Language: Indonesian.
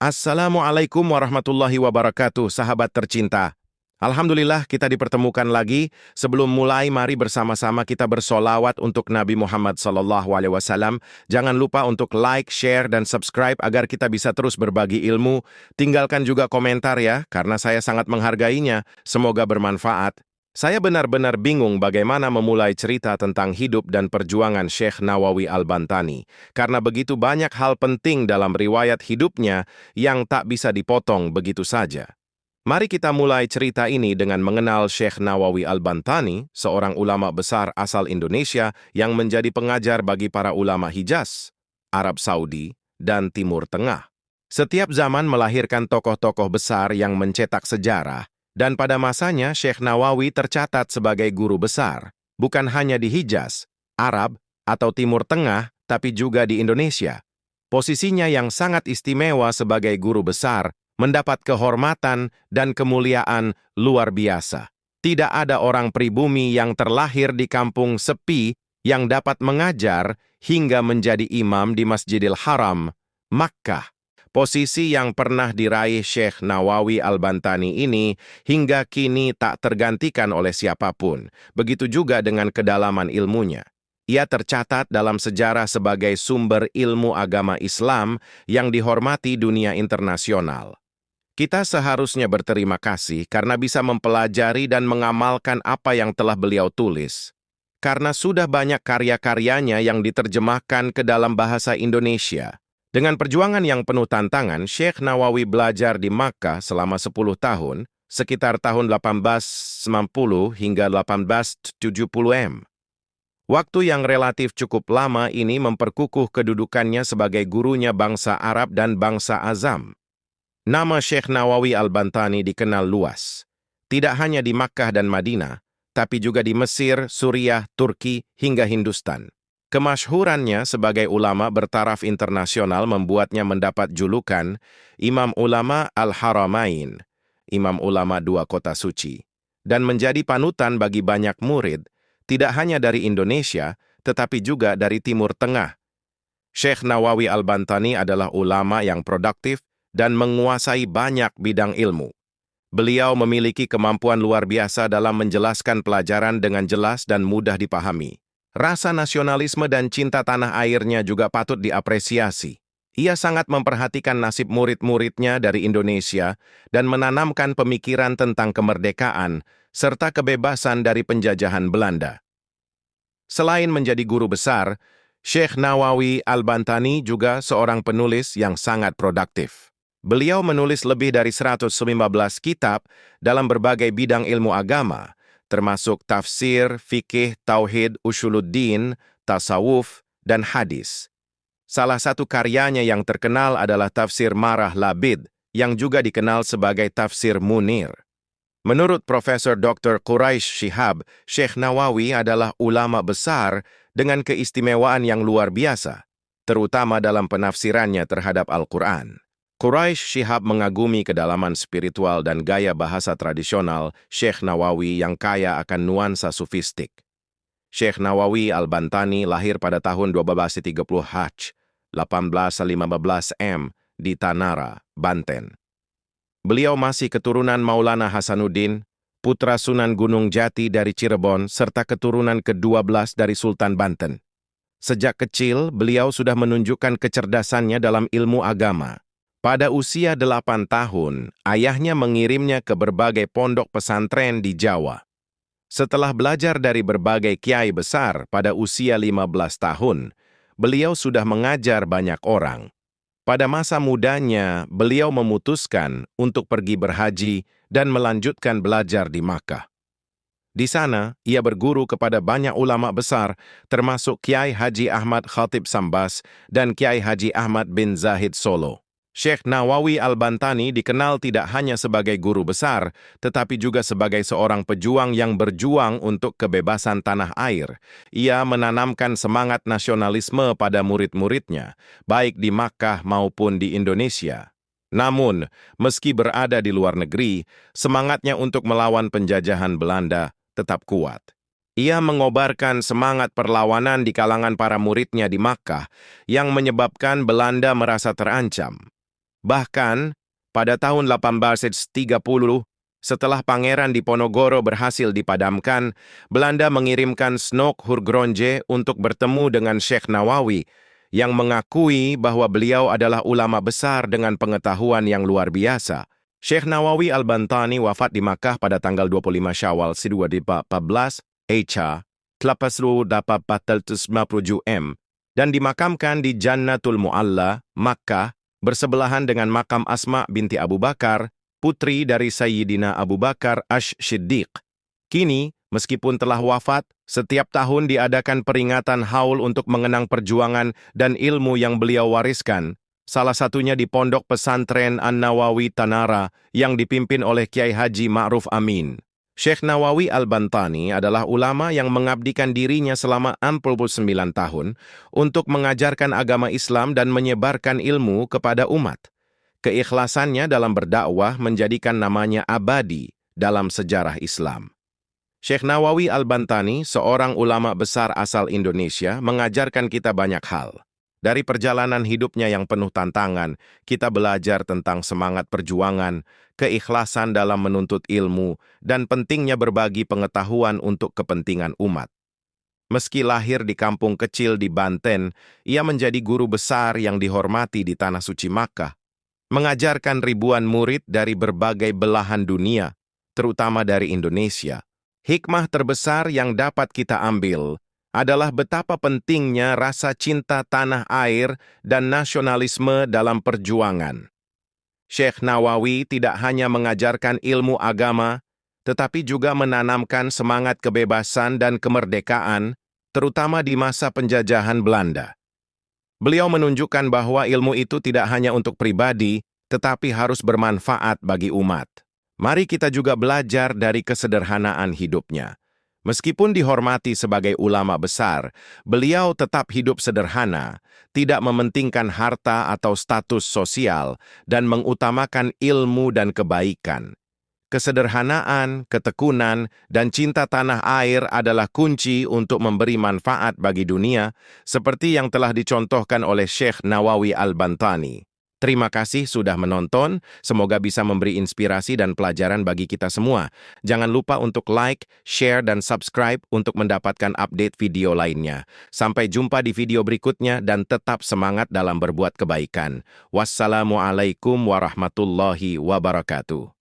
Assalamualaikum warahmatullahi wabarakatuh, sahabat tercinta. Alhamdulillah kita dipertemukan lagi. Sebelum mulai, mari bersama-sama kita bersolawat untuk Nabi Muhammad SAW. Jangan lupa untuk like, share, dan subscribe agar kita bisa terus berbagi ilmu. Tinggalkan juga komentar ya, karena saya sangat menghargainya. Semoga bermanfaat. Saya benar-benar bingung bagaimana memulai cerita tentang hidup dan perjuangan Syekh Nawawi Al-Bantani, karena begitu banyak hal penting dalam riwayat hidupnya yang tak bisa dipotong begitu saja. Mari kita mulai cerita ini dengan mengenal Syekh Nawawi Al-Bantani, seorang ulama besar asal Indonesia yang menjadi pengajar bagi para ulama Hijaz, Arab Saudi, dan Timur Tengah. Setiap zaman melahirkan tokoh-tokoh besar yang mencetak sejarah, dan pada masanya Syekh Nawawi tercatat sebagai guru besar, bukan hanya di Hijaz, Arab, atau Timur Tengah, tapi juga di Indonesia. Posisinya yang sangat istimewa sebagai guru besar mendapat kehormatan dan kemuliaan luar biasa. Tidak ada orang pribumi yang terlahir di kampung sepi yang dapat mengajar hingga menjadi imam di Masjidil Haram, Makkah. Posisi yang pernah diraih Syekh Nawawi Al-Bantani ini hingga kini tak tergantikan oleh siapapun. Begitu juga dengan kedalaman ilmunya. Ia tercatat dalam sejarah sebagai sumber ilmu agama Islam yang dihormati dunia internasional. Kita seharusnya berterima kasih karena bisa mempelajari dan mengamalkan apa yang telah beliau tulis. Karena sudah banyak karya-karyanya yang diterjemahkan ke dalam bahasa Indonesia. Dengan perjuangan yang penuh tantangan, Syekh Nawawi belajar di Makkah selama 10 tahun, sekitar tahun 1890 hingga 1870 Waktu yang relatif cukup lama ini memperkukuh kedudukannya sebagai gurunya bangsa Arab dan bangsa Azam. Nama Syekh Nawawi Al-Bantani dikenal luas. Tidak hanya di Makkah dan Madinah, tapi juga di Mesir, Suriah, Turki, hingga Hindustan. Kemasyhurannya sebagai ulama bertaraf internasional membuatnya mendapat julukan Imam Ulama Al-Haramain, Imam Ulama Dua Kota Suci, dan menjadi panutan bagi banyak murid, tidak hanya dari Indonesia, tetapi juga dari Timur Tengah. Syekh Nawawi Al-Bantani adalah ulama yang produktif dan menguasai banyak bidang ilmu. Beliau memiliki kemampuan luar biasa dalam menjelaskan pelajaran dengan jelas dan mudah dipahami. Rasa nasionalisme dan cinta tanah airnya juga patut diapresiasi. Ia sangat memperhatikan nasib murid-muridnya dari Indonesia dan menanamkan pemikiran tentang kemerdekaan serta kebebasan dari penjajahan Belanda. Selain menjadi guru besar, Syekh Nawawi Al-Bantani juga seorang penulis yang sangat produktif. Beliau menulis lebih dari 115 kitab dalam berbagai bidang ilmu agama, termasuk tafsir, fikih, tauhid, usuluddin, tasawuf, dan hadis. Salah satu karyanya yang terkenal adalah tafsir Marah Labid, yang juga dikenal sebagai tafsir Munir. Menurut Profesor Dr. Quraish Shihab, Syekh Nawawi adalah ulama besar dengan keistimewaan yang luar biasa, terutama dalam penafsirannya terhadap Al-Quran. Quraish Shihab mengagumi kedalaman spiritual dan gaya bahasa tradisional Syekh Nawawi yang kaya akan nuansa sufistik. Syekh Nawawi Al-Bantani lahir pada tahun 1230 Hajj, 1815 M di Tanara, Banten. Beliau masih keturunan Maulana Hasanuddin, putra Sunan Gunung Jati dari Cirebon, serta keturunan ke-12 dari Sultan Banten. Sejak kecil, beliau sudah menunjukkan kecerdasannya dalam ilmu agama. Pada usia 8 tahun, ayahnya mengirimnya ke berbagai pondok pesantren di Jawa. Setelah belajar dari berbagai kiai besar pada usia 15 tahun, beliau sudah mengajar banyak orang. Pada masa mudanya, beliau memutuskan untuk pergi berhaji dan melanjutkan belajar di Makkah. Di sana, ia berguru kepada banyak ulama besar, termasuk Kiai Haji Ahmad Khatib Sambas dan Kiai Haji Ahmad bin Zahid Solo. Syekh Nawawi Al-Bantani dikenal tidak hanya sebagai guru besar, tetapi juga sebagai seorang pejuang yang berjuang untuk kebebasan tanah air. Ia menanamkan semangat nasionalisme pada murid-muridnya, baik di Makkah maupun di Indonesia. Namun, meski berada di luar negeri, semangatnya untuk melawan penjajahan Belanda tetap kuat. Ia mengobarkan semangat perlawanan di kalangan para muridnya di Makkah, yang menyebabkan Belanda merasa terancam. Bahkan, pada tahun 1830, setelah Pangeran Diponegoro berhasil dipadamkan, Belanda mengirimkan Snok Hurgronje untuk bertemu dengan Syekh Nawawi, yang mengakui bahwa beliau adalah ulama besar dengan pengetahuan yang luar biasa. Syekh Nawawi Al-Bantani wafat di Makkah pada tanggal 25 Syawal 2014, Echa, 1897 dan dimakamkan di Jannatul Mu'alla, Makkah, bersebelahan dengan makam Asma binti Abu Bakar, putri dari Sayyidina Abu Bakar Ash-Shiddiq. Kini, meskipun telah wafat, setiap tahun diadakan peringatan haul untuk mengenang perjuangan dan ilmu yang beliau wariskan, salah satunya di Pondok Pesantren An-Nawawi Tanara yang dipimpin oleh Kiai Haji Ma'ruf Amin. Syekh Nawawi Al-Bantani adalah ulama yang mengabdikan dirinya selama 49 tahun untuk mengajarkan agama Islam dan menyebarkan ilmu kepada umat. Keikhlasannya dalam berdakwah menjadikan namanya abadi dalam sejarah Islam. Syekh Nawawi Al-Bantani, seorang ulama besar asal Indonesia, mengajarkan kita banyak hal. Dari perjalanan hidupnya yang penuh tantangan, kita belajar tentang semangat perjuangan, keikhlasan dalam menuntut ilmu, dan pentingnya berbagi pengetahuan untuk kepentingan umat. Meski lahir di kampung kecil di Banten, ia menjadi guru besar yang dihormati di Tanah Suci Makkah, mengajarkan ribuan murid dari berbagai belahan dunia, terutama dari Indonesia. Hikmah terbesar yang dapat kita ambil adalah betapa pentingnya rasa cinta tanah air dan nasionalisme dalam perjuangan. Syekh Nawawi tidak hanya mengajarkan ilmu agama, tetapi juga menanamkan semangat kebebasan dan kemerdekaan, terutama di masa penjajahan Belanda. Beliau menunjukkan bahwa ilmu itu tidak hanya untuk pribadi, tetapi harus bermanfaat bagi umat. Mari kita juga belajar dari kesederhanaan hidupnya. Meskipun dihormati sebagai ulama besar, beliau tetap hidup sederhana, tidak mementingkan harta atau status sosial, dan mengutamakan ilmu dan kebaikan. Kesederhanaan, ketekunan, dan cinta tanah air adalah kunci untuk memberi manfaat bagi dunia, seperti yang telah dicontohkan oleh Syekh Nawawi Al-Bantani. Terima kasih sudah menonton, semoga bisa memberi inspirasi dan pelajaran bagi kita semua. Jangan lupa untuk like, share, dan subscribe untuk mendapatkan update video lainnya. Sampai jumpa di video berikutnya dan tetap semangat dalam berbuat kebaikan. Wassalamualaikum warahmatullahi wabarakatuh.